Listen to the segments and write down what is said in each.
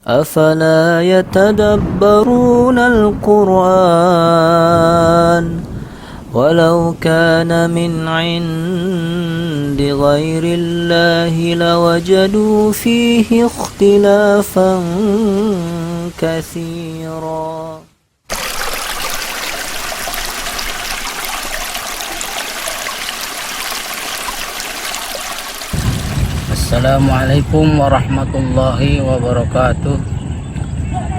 أفلا يتدبرون القرآن ولو كان من عند غير الله لوجدوا فيه اختلافا كثيرا. Assalamualaikum warahmatullahi wabarakatuh.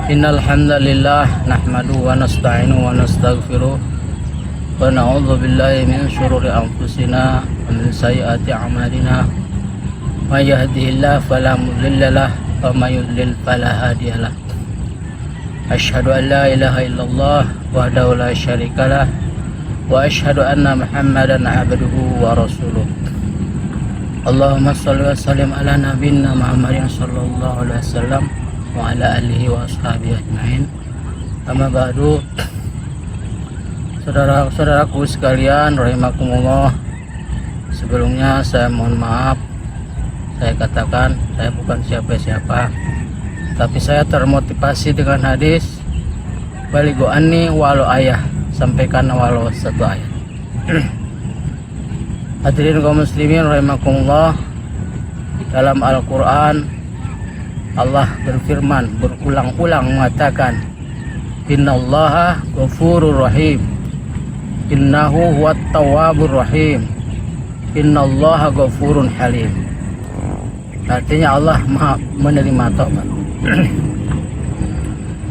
Innal hamdalillah nahmaduhu wa nasta'inu wa nastaghfiruh wa na'udzu billahi min syururi anfusina wa min sayyiati a'malina. May yahdihillahu fala mudhillalah wa may yudlil fala hadiyalah. Asyhadu an la ilaha illallah wahdahu la syarikalah wa asyhadu anna Muhammadan 'abduhu wa rasuluh. Allahumma shalli wa sallim ala nabiyyina Muhammadin sallallahu alaihi wasallam wa ala alihi wa ashabihi ajmain. Amma ba'du. Saudara-saudaraku sekalian rahimakumullah. Sebelumnya saya mohon maaf. Saya katakan saya bukan siapa-siapa, tapi saya termotivasi dengan hadis baligo anni walau ayah, sampaikan walau satu ayat. Hadirin kaum muslimin rahimakumullah, dalam Al-Quran Allah berfirman berulang-ulang mengatakan innallaha ghafurur rahim, innahu huwat tawwabur rahim, innallaha ghafurun halim. Artinya Allah Maha menerima taubat.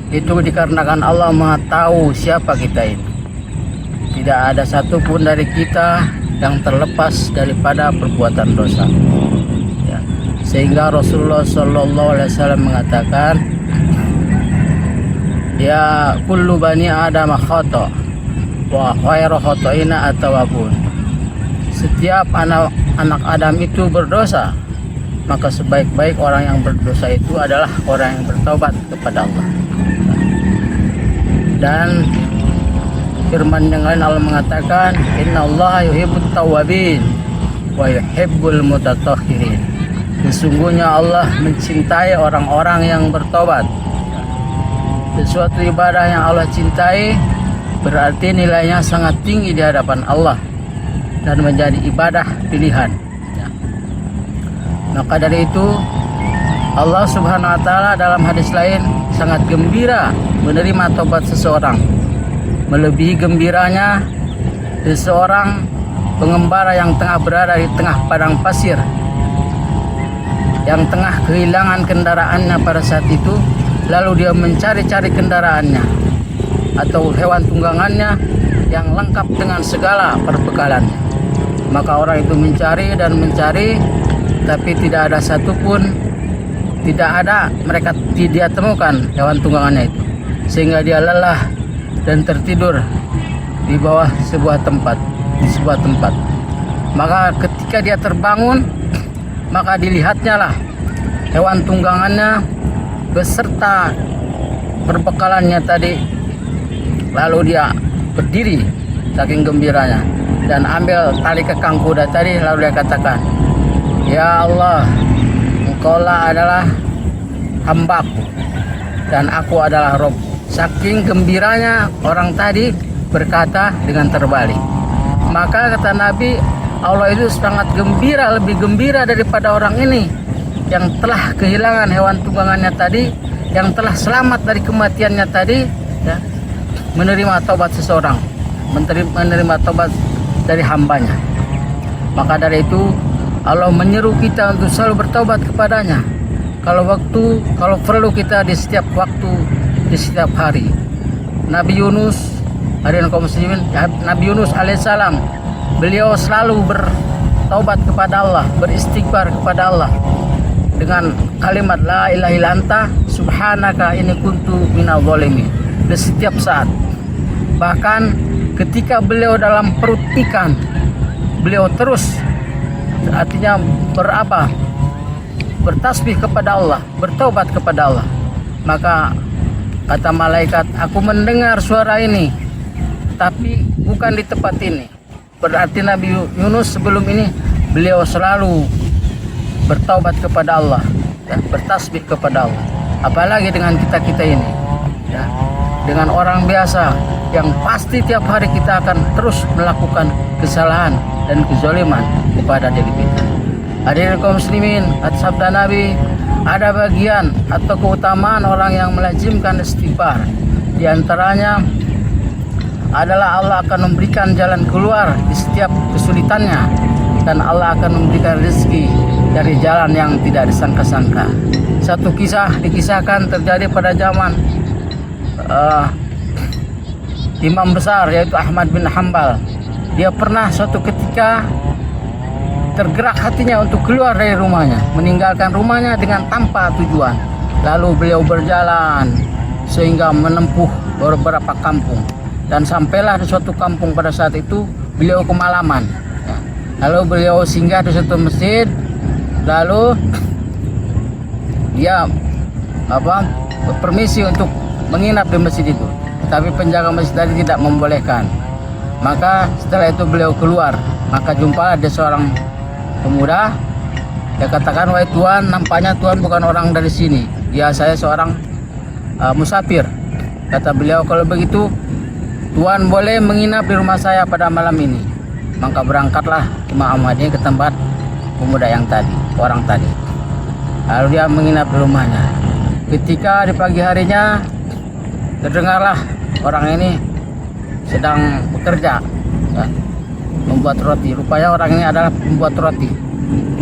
Itu dikarenakan Allah Maha tahu siapa kita ini. Tidak ada satupun dari kita yang terlepas daripada perbuatan dosa, ya. Sehingga Rasulullah Sallallahu Alaihi Wasallam mengatakan, ya kullu bani Adam khata wa khairu khata'ina at-tawwabun. Setiap anak Adam itu berdosa, maka sebaik-baik orang yang berdosa itu adalah orang yang bertobat kepada Allah. Dan firman yang lain Allah mengatakan innallaha yuhibbut tawwabin wa yuhibbul mutatahhirin. Sesungguhnya Allah mencintai orang-orang yang bertobat. Sesuatu ibadah yang Allah cintai berarti nilainya sangat tinggi di hadapan Allah dan menjadi ibadah pilihan, ya. Maka dari itu Allah Subhanahu wa taala dalam hadis lain sangat gembira menerima tobat seseorang, melebihi gembiranya seseorang pengembara yang tengah berada di tengah padang pasir, yang tengah kehilangan kendaraannya pada saat itu, lalu dia mencari-cari kendaraannya atau hewan tunggangannya yang lengkap dengan segala perbekalannya. Maka orang itu mencari dan mencari, tapi tidak ada satupun, mereka tidak temukan hewan tunggangannya itu, sehingga dia lelah dan tertidur di bawah sebuah tempat. Maka ketika dia terbangun, maka dilihatnya lah hewan tunggangannya beserta perbekalannya tadi. Lalu dia berdiri saking gembiranya dan ambil tali kekang kuda tadi, lalu dia katakan, ya Allah, Engkaulah adalah hambaku dan aku adalah Rob. Saking gembiranya orang tadi berkata dengan terbalik. Maka kata Nabi, Allah itu sangat gembira, lebih gembira daripada orang ini yang telah kehilangan hewan tunggangannya tadi, yang telah selamat dari kematiannya tadi, ya, menerima taubat seseorang, menerima taubat dari hambanya. Maka dari itu Allah menyeru kita untuk selalu bertaubat kepadanya. Kalau perlu kita di setiap waktu, di setiap hari. Nabi Yunus, hadirin kaum muslimin, Nabi Yunus alaihissalam, beliau selalu bertaubat kepada Allah, beristighfar kepada Allah dengan kalimat la ilaha illa anta subhanaka inni kuntu minadz zalimin di setiap saat. Bahkan ketika beliau dalam perut ikan, beliau terus, artinya bertasbih kepada Allah, bertobat kepada Allah. Maka kata malaikat, aku mendengar suara ini, tapi bukan di tempat ini. Berarti Nabi Yunus sebelum ini beliau selalu bertaubat kepada Allah, ya, bertasbih kepada Allah. Apalagi dengan kita ini, ya, dengan orang biasa yang pasti tiap hari kita akan terus melakukan kesalahan dan kezaliman kepada diri kita. Hadirin kaum muslimin, sabda Nabi, ada bagian atau keutamaan orang yang melazimkan istighfar. Di antaranya adalah Allah akan memberikan jalan keluar di setiap kesulitannya, dan Allah akan memberikan rezeki dari jalan yang tidak disangka-sangka. Satu kisah dikisahkan terjadi pada zaman imam besar yaitu Ahmad bin Hanbal. Dia pernah suatu ketika tergerak hatinya untuk keluar dari rumahnya, meninggalkan rumahnya dengan tanpa tujuan. Lalu beliau berjalan sehingga menempuh beberapa kampung, dan sampailah di suatu kampung. Pada saat itu beliau kemalaman, ya. Lalu beliau singgah di suatu masjid. Lalu dia permisi untuk menginap di masjid itu, tapi penjaga masjid tadi tidak membolehkan. Maka setelah itu beliau keluar, maka jumpalah dia seorang pemuda. Dia katakan, "Wahai Tuan, nampaknya Tuan bukan orang dari sini. Ya, saya seorang musafir." Kata beliau, "Kalau begitu Tuan boleh menginap di rumah saya pada malam ini." Maka berangkatlah Imam Ahmad ini ke tempat pemuda yang tadi, orang tadi. Lalu dia menginap di rumahnya. Ketika di pagi harinya terdengarlah orang ini sedang bekerja, ya, membuat roti. Rupanya orang ini adalah membuat roti.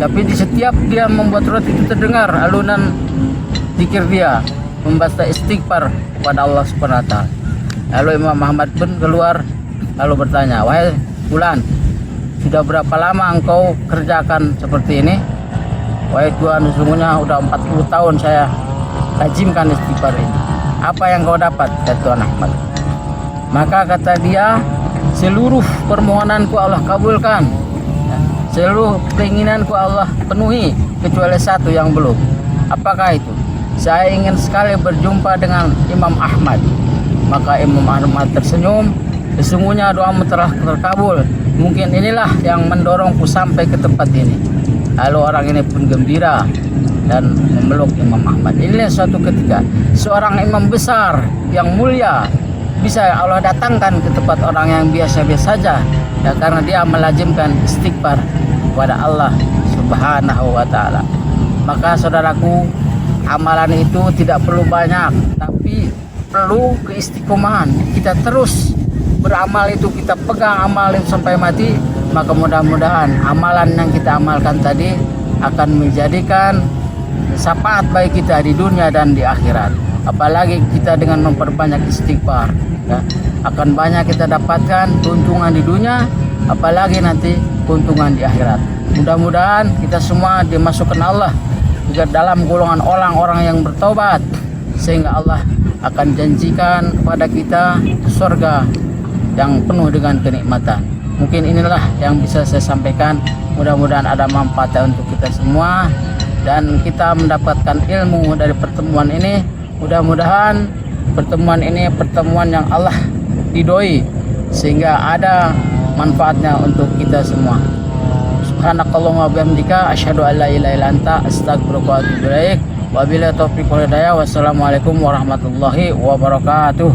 Tapi di setiap dia membuat roti itu terdengar alunan zikir dia, membaca istighfar kepada Allah Subhanahu wa taala. Lalu Imam Ahmad pun keluar lalu bertanya, "Wahai fulan, sudah berapa lama engkau kerjakan seperti ini?" "Wahai Tuhan, sesungguhnya sudah 40 tahun saya lazimkan istighfar ini." "Apa yang kau dapat?" kata Tuan Ahmad. Maka kata dia, "Seluruh permohonanku Allah kabulkan, seluruh keinginanku Allah penuhi, kecuali satu yang belum." "Apakah itu?" "Saya ingin sekali berjumpa dengan Imam Ahmad." Maka Imam Ahmad tersenyum, "Sesungguhnya doamu telah terkabul. Mungkin inilah yang mendorongku sampai ke tempat ini." Lalu orang ini pun gembira dan memeluk Imam Ahmad. Inilah suatu ketika seorang imam besar yang mulia bisa Allah datangkan ke tempat orang yang biasa-biasa saja, ya, karena dia melazimkan istighfar kepada Allah Subhanahu wa taala. Maka saudaraku, amalan itu tidak perlu banyak, tapi perlu keistiqomahan. Kita terus beramal itu, kita pegang amal itu sampai mati. Maka mudah-mudahan amalan yang kita amalkan tadi akan menjadikan syafaat bagi kita di dunia dan di akhirat. Apalagi kita dengan memperbanyak istighfar, ya, akan banyak kita dapatkan keuntungan di dunia, apalagi nanti keuntungan di akhirat. Mudah-mudahan kita semua dimasukkan Allah juga dalam golongan orang-orang yang bertobat, sehingga Allah akan janjikan kepada kita surga yang penuh dengan kenikmatan. Mungkin inilah yang bisa saya sampaikan. Mudah-mudahan ada manfaatnya untuk kita semua, dan kita mendapatkan ilmu dari pertemuan ini. Mudah-mudahan pertemuan ini pertemuan yang Allah ridhoi, sehingga ada manfaatnya untuk kita semua. Subhanakallahumma wa bihamdika asyhadu an la ilaha illa anta astaghfiruka wa atubu ilaik. Wabillahi taufiq wal hidayah. Wassalamualaikum warahmatullahi wabarakatuh.